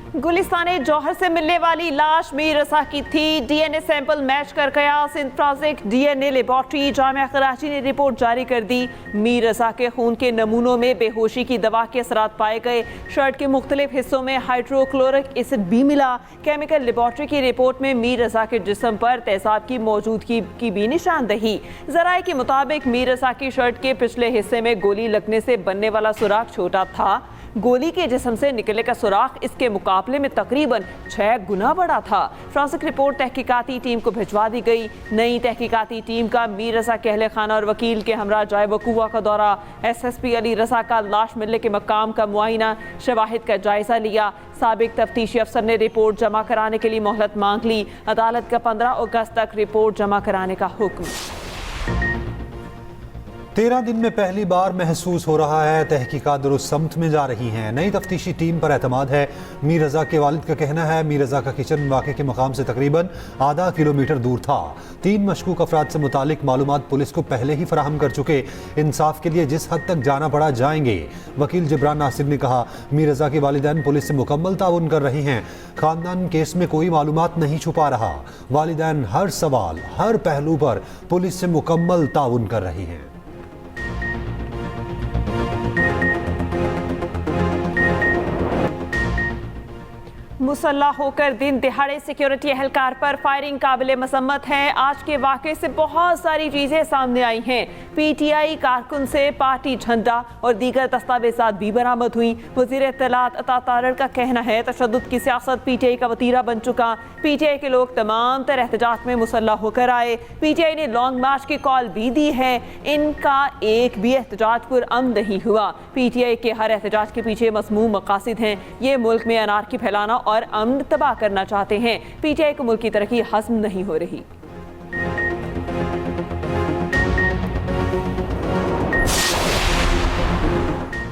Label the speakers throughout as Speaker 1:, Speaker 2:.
Speaker 1: गुलिस्तान जौहर से मिलने वाली लाश मीर रजा की थी। डीएनए सैंपल मैच कर गया। Sindh forensic DNA laboratory Jamia Karachi ने रिपोर्ट जारी कर दी। मीर रजा के खून के नमूनों में बेहोशी की दवा के असरात पाए गए। शर्ट के मुख्तलिफ हिस्सों में हाइड्रोक्लोरिक एसिड भी मिला। केमिकल लेबॉर्ट्री की रिपोर्ट में मीर रजा के जिस्म पर तेजाब की मौजूदगी की भी निशानदही। जराये के मुताबिक मीर रजा की शर्ट के पिछले हिस्से में गोली लगने से बनने वाला सुराख छोटा था। गोली के जिस्म से निकले का सुराख इसके मुकाबले में तकरीबन 6 गुना बड़ा था। फॉरेंसिक रिपोर्ट तहकीकाती टीम को भिजवा दी गई। नई तहकीकाती टीम का मीर रजा के अहले खाना और वकील के हमरा जाए वकूआ का दौरा। SSP अली रजा का लाश मिलने के मकाम का मुआयना, शवाहिद का जायजा लिया। साबिक तफ्तीशी अफसर ने रिपोर्ट जमा कराने के लिए मोहलत मांग ली। अदालत का 15 अगस्त तक रिपोर्ट जमा कराने का हुक्म।
Speaker 2: 13 दिन में पहली बार महसूस हो रहा है तहकीकात दुरुस्त समत में जा रही हैं। नई तफ्तीशी टीम पर एतमाद है। मीर रजा के वालिद का कहना है मीर रजा का किचन वाक़े के मकाम से तकरीबन आधा किलोमीटर दूर था। 3 मशकूक अफराद से मुतालिक मालूमात पुलिस को पहले ही फराहम कर चुके। इंसाफ के लिए जिस हद तक जाना पड़ा जाएंगे। वकील जिब्रान नासिर ने कहा मीर रजा के वालिदैन पुलिस से मुकम्मल ताउन कर रहे हैं। खानदान केस में कोई मालूमात नहीं छुपा रहा। वालिदैन हर सवाल हर पहलू पर पुलिस से मुकम्मल ताउन कर रहे हैं।
Speaker 1: मुसल्ला होकर दिन दिहाड़े सिक्योरिटी एहलकार पर फायरिंग काबिल मसम्मत है। आज के वाक़े से बहुत सारी चीज़ें सामने आई हैं। PTI कारकुन से पार्टी झंडा और दीगर दस्तावेजात भी बरामद हुई। वज़ीर इत्तलात अता तारड़ का कहना है तशद्दुद की सियासत PTI का वतीरा बन चुका। PTI के लोग तमाम तरह एहतजाज में मुसल्ला होकर आए। PTI ने लॉन्ग मार्च की कॉल भी दी है। इनका एक भी एहतजाज पुरअमन नहीं हुआ। PTI के हर एहतजाज के पीछे मज़मूम मकासिद हैं। ये मुल्क में अनारकी फैलाना और अमन तबाह करना चाहते हैं। PTI को मुल्क की तरक्की हज़म नहीं हो रही।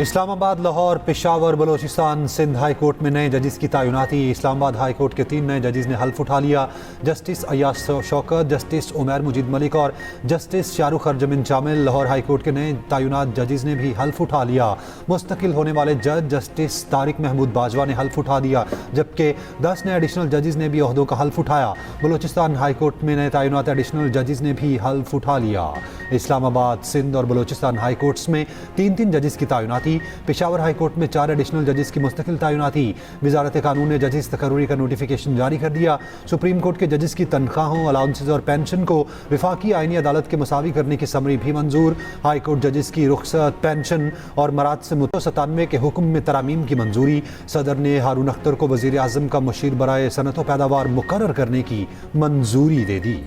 Speaker 2: इस्लामाबाद, लाहौर, पेशावर, बलोचिस्तान, सिंध हाई कोर्ट में नए जजिस की तैनाती। इस्लामाबाद हाई कोर्ट के 3 नए जजिस ने हल्फ उठा लिया। जस्टिस अयाज शौकत, जस्टिस उमैर मुजीद मलिक और जस्टिस शाहरुख अर्जमिन शामिल। लाहौर हाई कोर्ट के नए तैनात जजिस ने भी हल्फ उठा लिया। मुस्तकिल होने वाले जज जस्टिस तारिक महमूद बाजवा ने हल्फ उठा दिया, जबकि 10 नए एडिशनल जजिस ने भी ओहदों का हल्फ उठाया। बलोचिस्तान हाई कोर्ट में नए तैनात एडिशनल जजिस ने भी हल्फ उठा लिया। इस्लामाबाद, सिंध और बलोचिस्तान हाई कोर्ट्स में 3-3 जजिस की तैनाती। पेशावर हाई कोर्ट में 4 एडिशनल जजिस की मुस्तकिल तैनाती। वजारत कानून ने जजिस तकर्री का नोटिफिकेशन जारी कर दिया। सुप्रीम कोर्ट के जजिस की तनख्वाहों, अलाउंसेज और पेंशन को विफाकी आईनी अदालत के मुसावी करने की समरी भी मंजूर। हाई कोर्ट जजिस की रुखसत, पेंशन और मराद से 97 के हुक्म में तरामीम की मंजूरी। सदर ने हारून अख्तर को वज़ीर आज़म का मुशीर बराए सनत व पैदावार मुकर्रर करने की मंजूरी दे दी।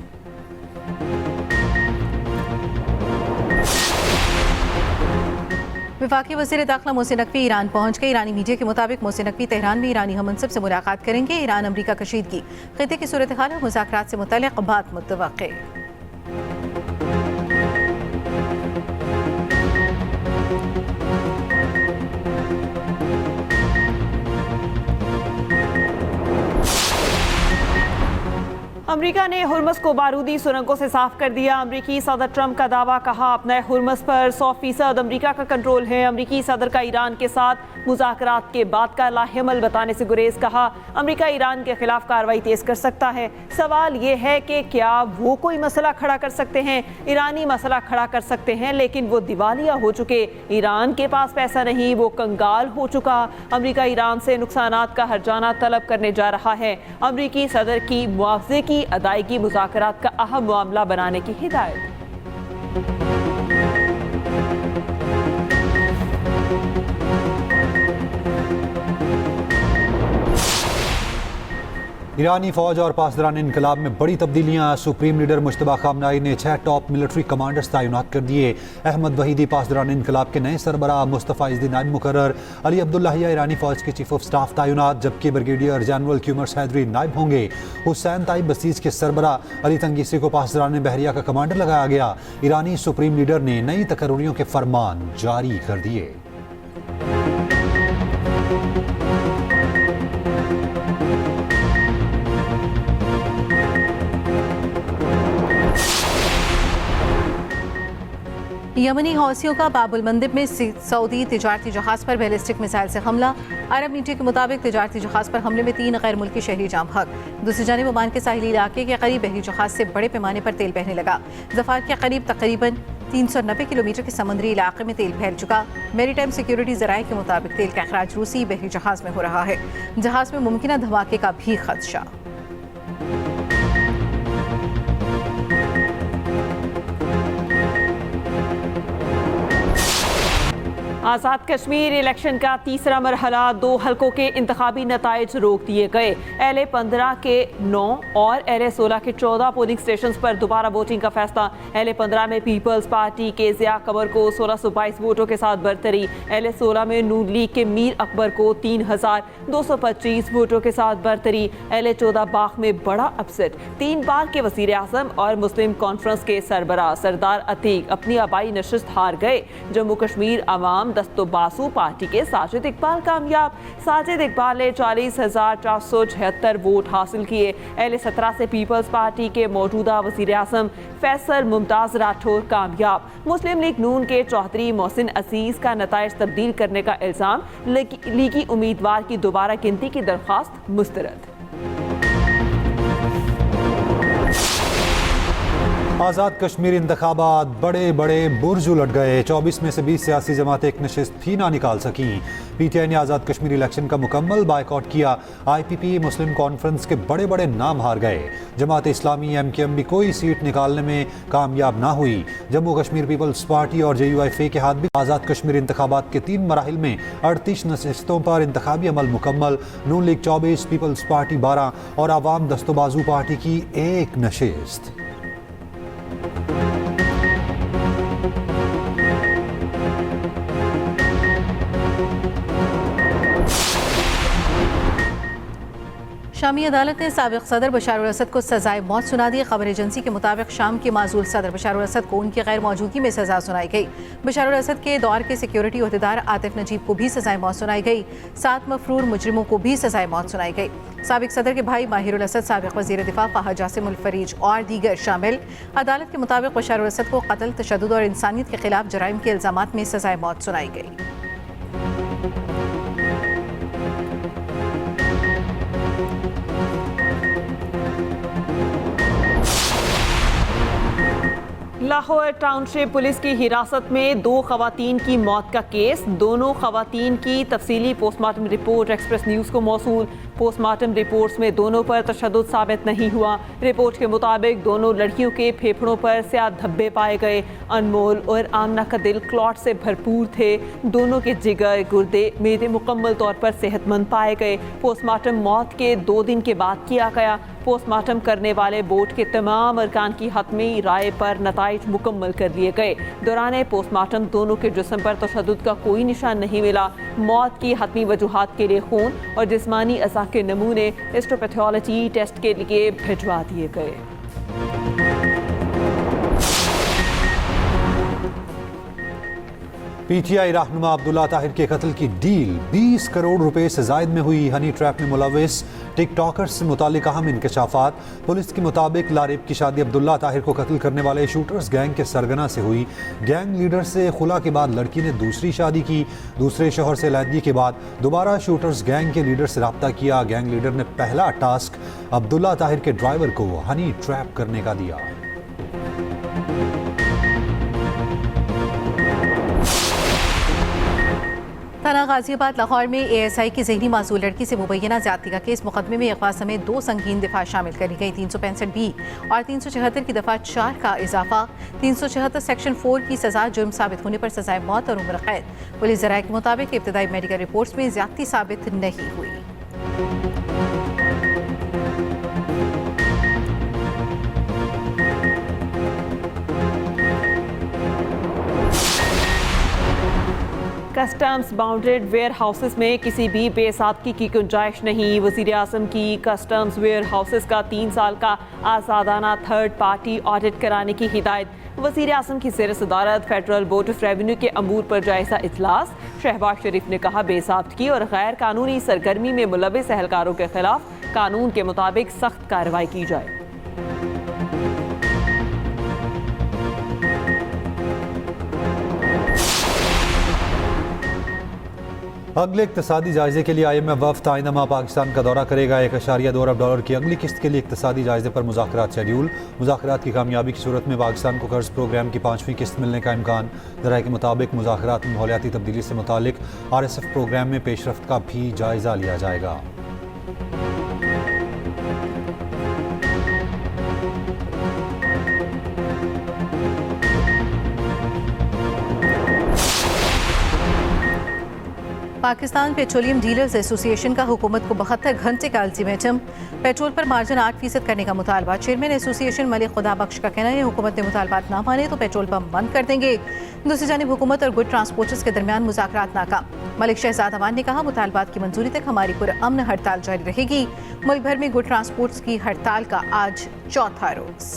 Speaker 3: वफाकी वज़ीर दाखिला मोहसिन नकवी ईरान पहुंच गए। ईरानी मीडिया के मुताबिक मोहसिन नकवी तेहरान में ईरानी हममनसब से मुलाकात करेंगे। ईरान अमरीका कशीदगी, खित्ते की सूरत हाल और मुज़ाकरात से मुतल्लिक़ बात मुतवक्किल।
Speaker 1: अमेरिका ने हुर्मस को बारूदी सुरंगों से साफ कर दिया। अमेरिकी सदर ट्रंप का दावा, कहा अपना हुर्मस पर 100% अमेरिका का कंट्रोल है। अमेरिकी सदर का ईरान के साथ मुज़ाकरात के बाद का लाहेमल बताने से गुरेज, कहा अमेरिका ईरान के खिलाफ कार्रवाई तेज कर सकता है। सवाल ये है कि क्या वो कोई मसला खड़ा कर सकते हैं? ईरानी मसला खड़ा कर सकते हैं, लेकिन वो दिवालिया हो चुके। ईरान के पास पैसा नहीं, वो कंगाल हो चुका। अमेरिका ईरान से नुकसानात का हर्जाना तलब करने जा रहा है। अमेरिकी सदर की मुआवजे की अदायगी मुज़ाकरात का अहम मामला बनाने की हिदायत।
Speaker 2: ईरानी फौज और पासदारान इनकलाब में बड़ी तब्दीलियाँ। सुप्रीम लीडर मुश्तबा खामनाई ने 6 टॉप मिलिट्री कमांडर्स तैनात कर दिए। अहमद वहीदी पासदारान इनकलाब के नए सरबराह, मुस्तफ़ा इज़्ज़ी नायब मुकर्रर। अली अब्दुल्लाहिया ईरानी फौज के चीफ ऑफ स्टाफ तैनात, जबकि ब्रिगेडियर जनरल क्यूमर्स हैदरी नायब होंगे। हुसैन ताइब बसीज के सरबराह अली तंगीसी को पासदारान बहरिया का कमांडर लगाया गया। ईरानी सुप्रीम लीडर ने नई तकर्रियों के फरमान जारी कर दिए।
Speaker 3: यमनी हौसियों का बाबुल मंदिब में सऊदी तिजारती जहाज पर बैलिस्टिक मिसाइल से हमला। अरब मीडिया के मुताबिक तिजारती जहाज पर हमले में 3 गैर मुल्की शहरी जाम हक। दूसरी जानिब ओमान के साहिली इलाके के करीब बहरी जहाज से बड़े पैमाने पर तेल बहने लगा। जफार के करीब तकरीबन 390 किलोमीटर के समुद्री इलाके में तेल फैल चुका। मैरीटाइम सिक्योरिटी जराये के मुताबिक तेल का अखराज रूसी बहरी जहाज में हो रहा है। जहाज में मुमकिन धमाके का भी खदशा।
Speaker 1: आज़ाद कश्मीर इलेक्शन का तीसरा मरहला 2 हलकों के इंतखाबी नताइज रोक दिए गए। LA 15 के 9 और LA 16 के 14 पोलिंग स्टेशन पर दोबारा वोटिंग का फैसला। LA 15 में पीपल्स पार्टी के ज़िया कमर को 1622 वोटों के साथ बरतरी। LA 16 में नून लीग के मीर अकबर को 3225 वोटों के साथ बरतरी। LA 14 बाग में बड़ा अपसेट। 3 बार के वज़ीर आज़म और मुस्लिम कॉन्फ्रेंस के सरबराह सरदार अतीक अपनी आबाई नशिस्त हार गए। जम्मू कश्मीर अवाम दस्तोबासु पार्टी के साजिद इकबाल कामयाब। साजिद इकबाल ने 40,476 वोट हासिल किए। LA 17 से पीपल्स पार्टी के मौजूदा वज़ीर आज़म फैसल मुमताज़ राठौर कामयाब। मुस्लिम लीग नून के चौधरी मोहसिन अजीज का नताइज तब्दील करने का इल्ज़ाम। लीगी उम्मीदवार की दोबारा गिनती की दरख्वास्त मुस्तरद।
Speaker 2: आज़ाद कश्मीर इंतखाबात बड़े बड़े बुर्ज उलट गए। 24 में से 20 सियासी जमातें एक नशिस्त भी ना निकाल सकी। PTI ने आज़ाद कश्मीर इलेक्शन का मुकम्मल बायकॉट किया। IPP मुस्लिम कॉन्फ्रेंस के बड़े बड़े नाम हार गए। जमात इस्लामी MKM भी कोई सीट निकालने में कामयाब ना हुई। जम्मू कश्मीर पीपल्स पार्टी और JUIF के हाथ भी। आज़ाद कश्मीर इंतखाबात के 3 मराहिल में 38 नशिस्तों पर इंतखाबी अमल मुकम्मल। नून लीग 24, पीपल्स पार्टी 12 और आवाम दस्तोबाजू पार्टी की 1 नशिस्त।
Speaker 3: शामी अदालत ने साबिक सदर बशार अल असद को सजाए मौत सुना दी। खबर एजेंसी के मुताबिक शाम के माजूल सदर बशार अल असद को उनकी गैर मौजूदगी में सजा सुनाई गई। बशार अल असद के दौर के सिक्योरिटी अहदेदार आतिफ नजीब को भी सजाए मौत सुनाई गई। 7 मफरूर मुजरिमों को भी सजाए मौत सुनाई गई। साबिक सदर के भाई माहिरुल असद, साबिक वजीर दिफा फाहद जासिम उल फरीज और दीगर शामिल। अदालत के मुताबिक बशार अल असद को कत्ल, तशद्दुद और इंसानियत के खिलाफ जराइम के इल्जामात में सजाए मौत सुनाई गई।
Speaker 1: लाहौर टाउनशिप पुलिस की हिरासत में 2 खवातीन की मौत का केस। दोनों खवातीन की तफसीली पोस्टमार्टम रिपोर्ट एक्सप्रेस न्यूज़ को मौसूल। पोस्टमार्टम रिपोर्ट्स में दोनों पर तशद्दुद साबित नहीं हुआ। रिपोर्ट के मुताबिक दोनों लड़कियों के फेफड़ों पर स्याह धब्बे पाए गए। अनमोल और आमना का दिल क्लॉट से भरपूर थे। दोनों के जिगर, गुर्दे, मेदे मुकम्मल तौर पर सेहतमंद पाए गए। पोस्टमार्टम मौत के 2 दिन के बाद किया गया। पोस्टमार्टम करने वाले बोर्ड के तमाम अरकान की हतमी राय पर नताइज मुकम्मल कर लिए गए। दौरान पोस्टमार्टम दोनों के जिस्म पर तशद्दुद का कोई निशान नहीं मिला। मौत की हतमी वजूहात के लिए खून और जिस्मानी अज़ा के नमूने हिस्टोपैथोलॉजी टेस्ट के लिए भिजवा दिए गए।
Speaker 2: PTI रहनुमा अब्दुल्ला ताहिर के कत्ल की डील 20 करोड़ रुपए से जायद में हुई। हनी ट्रैप में मुलविस टिकटॉकर्स से मुतालिक अहम इंकशाफात। पुलिस के मुताबिक लारिब की शादी अब्दुल्ला ताहिर को कत्ल करने वाले शूटर्स गैंग के सरगना से हुई। गैंग लीडर से खुला के बाद लड़की ने दूसरी शादी की। दूसरे शोहर से अलहदगी के बाद दोबारा शूटर्स गैंग के लीडर से रब्ता किया। गैंग लीडर ने पहला टास्क अब्दुल्ला ताहिर के ड्राइवर को हनी ट्रैप करने का दिया।
Speaker 3: थाना गाजियाबाद लाहौर में ASI की जहनी मासूल लड़की से मुबैना ज्यादती का केस। मुकदमे में अगवा समेत 2 संगीन दफा शामिल करी गई। 365B और 376 की दफा 4 का इजाफा। 376 सेक्शन 4 की सजा जुर्म साबित होने पर सजाए मौत और उम्र कैद। पुलिस जराये के मुताबिक इब्तदाई मेडिकल रिपोर्ट्स में ज्यादती साबित नहीं हुई।
Speaker 1: कस्टम्स बाउंड्रेड वेयर हाउसेस में किसी भी बेसाबकी की गुंजाइश नहीं। वज़ीर आज़म की कस्टम्स वेयर हाउसेस का 3 साल का आज़ादाना थर्ड पार्टी ऑडिट कराने की हिदायत। वज़ीर आज़म की ज़ेर सदारत फेडरल बोर्ड ऑफ रेवेन्यू के अमूर पर जायज़ा इजलास। शहबाज शरीफ ने कहा बेसाबकी और गैर कानूनी सरगर्मी में मुलविस एहलकारों के खिलाफ कानून के मुताबिक सख्त कार्रवाई की जाए।
Speaker 2: अगले इक्तसादी जायजे के लिए IMF वफ्द आइंदा माह पाकिस्तान का दौरा करेगा। $1.2 अरब की अगली किस्त के लिए इक्तसादी जायजे पर मुज़ाकरात शेड्यूल। मुज़ाकरात की कामयाबी की सूरत में पाकिस्तान को कर्ज प्रोग्राम की 5वीं किस्त मिलने का इम्कान। ज़राए के मुताबिक मुज़ाकरात में माहौलियाती तब्दीली से मुतालिक RSF प्रोग्राम में पेशरफ्त का भी जायजा लिया जाएगा।
Speaker 3: पाकिस्तान पेट्रोलियम डीलर्स एसोसिएशन का हुकूमत को 72 घंटे का अल्टीमेटम। पेट्रोल पर मार्जिन 8% करने का मुतालबा। चेयरमैन एसोसिएशन मलिक खुदाबख्श का कहना है हुकूमत ने मुतालबात ना माने तो पेट्रोल पंप बंद कर देंगे। दूसरी जानिब हुकूमत और गुड ट्रांसपोर्टर्स के दरमियान मुज़ाकरात नाकाम। मलिक शहजाद अमान ने कहा मुतालबात की मंजूरी तक हमारी पुरअमन हड़ताल जारी रहेगी। मुल्क भर में गुड ट्रांसपोर्ट्स की हड़ताल का आज चौथा रोज़।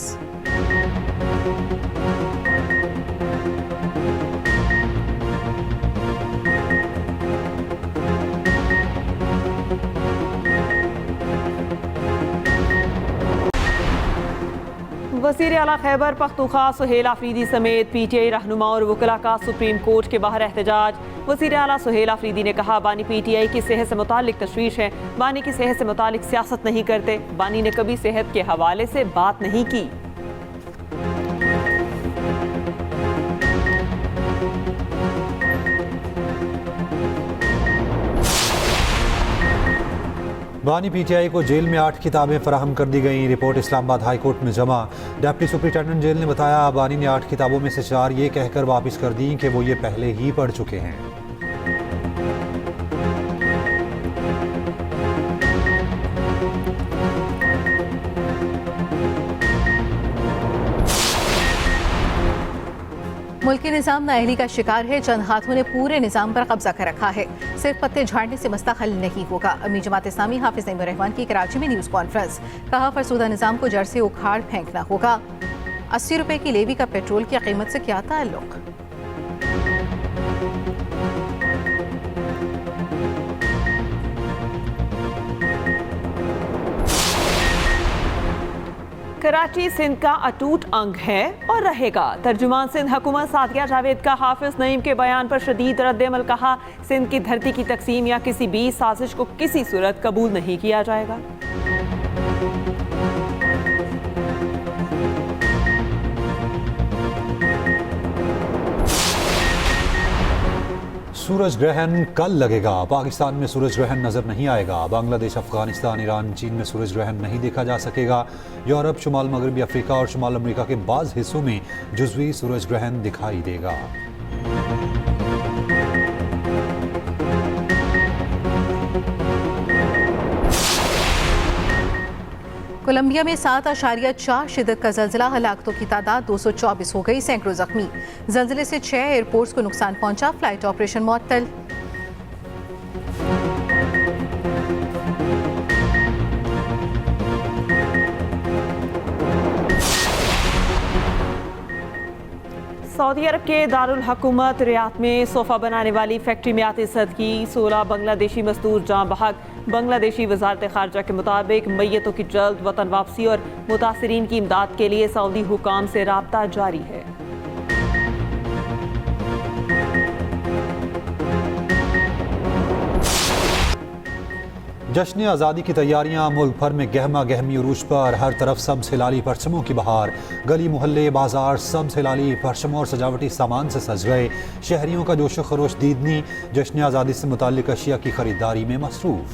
Speaker 1: वज़ीर आला खैबर पख्तूनख्वा सुहेल आफरीदी समेत PTI रहनुमा और वकला का सुप्रीम कोर्ट के बाहर एहतजाज। वज़ीर आला सुहेल आफरीदी ने कहा बानी PTI की सेहत से मुतालिक तशवीश है। बानी की सेहत से मुतालिक सियासत नहीं करते। बानी ने कभी सेहत के हवाले से बात नहीं की।
Speaker 2: बानी PTI को जेल में 8 किताबें फराहम कर दी गई। रिपोर्ट इस्लामाबाद हाई कोर्ट में जमा। डिप्टी सुपरिटेंडेंट जेल ने बताया बानी ने 8 किताबों में से 4 ये कहकर वापस कर दी कि वो ये पहले ही पढ़ चुके हैं।
Speaker 3: मुल्की निज़ाम नाअहली का शिकार है। चंद हाथों ने पूरे निज़ाम पर कब्जा कर रखा है। सिर्फ पत्ते झाड़ने से मसला हल नहीं होगा। अमीर जमात इस्लामी हाफिज नईमुर रहमान की कराची में न्यूज़ कॉन्फ्रेंस। कहा फरसूदा निज़ाम को जड़ से उखाड़ फेंकना होगा। 80 रुपए की लेवी का पेट्रोल की कीमत से क्या ताल्लुक।
Speaker 1: कराची सिंध का अटूट अंग है और रहेगा। तर्जुमान सिंध हुकूमत सादिया जावेद का हाफिज नईम के बयान पर शदीद रद्द-ए-अमल। कहा सिंध की धरती की तकसीम या किसी भी साजिश को किसी सूरत कबूल नहीं किया जाएगा।
Speaker 2: सूरज ग्रहण कल लगेगा। पाकिस्तान में सूरज ग्रहण नजर नहीं आएगा। बांग्लादेश, अफगानिस्तान, ईरान, चीन में सूरज ग्रहण नहीं देखा जा सकेगा। यूरोप, शुमाल मगरबी अफ्रीका और शुमाल अमेरिका के बाज़ हिस्सों में जुज़वी सूरज ग्रहण दिखाई देगा।
Speaker 3: कोलंबिया में 7.4 शिद्दत का ज़ल्ज़ला। हलाकतों की तादाद 224 हो गई। सैकड़ों जख्मी। ज़ल्ज़ले से 6 एयरपोर्ट्स को नुकसान पहुंचा। फ्लाइट ऑपरेशन मुअत्तल।
Speaker 1: सऊदी अरब के दारुल हुकूमत रियाद में सोफ़ा बनाने वाली फैक्ट्री में आतिश ज़दगी। 16 बांग्लादेशी मज़दूर जाँ बहक। बांग्लादेशी वज़ारत ख़ारजा के मुताबिक मैयतों की जल्द वतन वापसी और मुतासरीन की इमदाद के लिए सऊदी हुकाम से राब्ता जारी है।
Speaker 2: जश्न आज़ादी की तैयारियां मुल्क भर में गहमा गहमी उरूज पर। हर तरफ सब्ज़ हिलाली परचमों की बहार। गली मोहल्ले बाजार सब्ज़ हिलाली परचमों और सजावटी सामान से सज गए। शहरियों का जोशो खरोश दीदनी जश्न आज़ादी से मुताल्लिक अशिया की खरीदारी में मसरूफ़।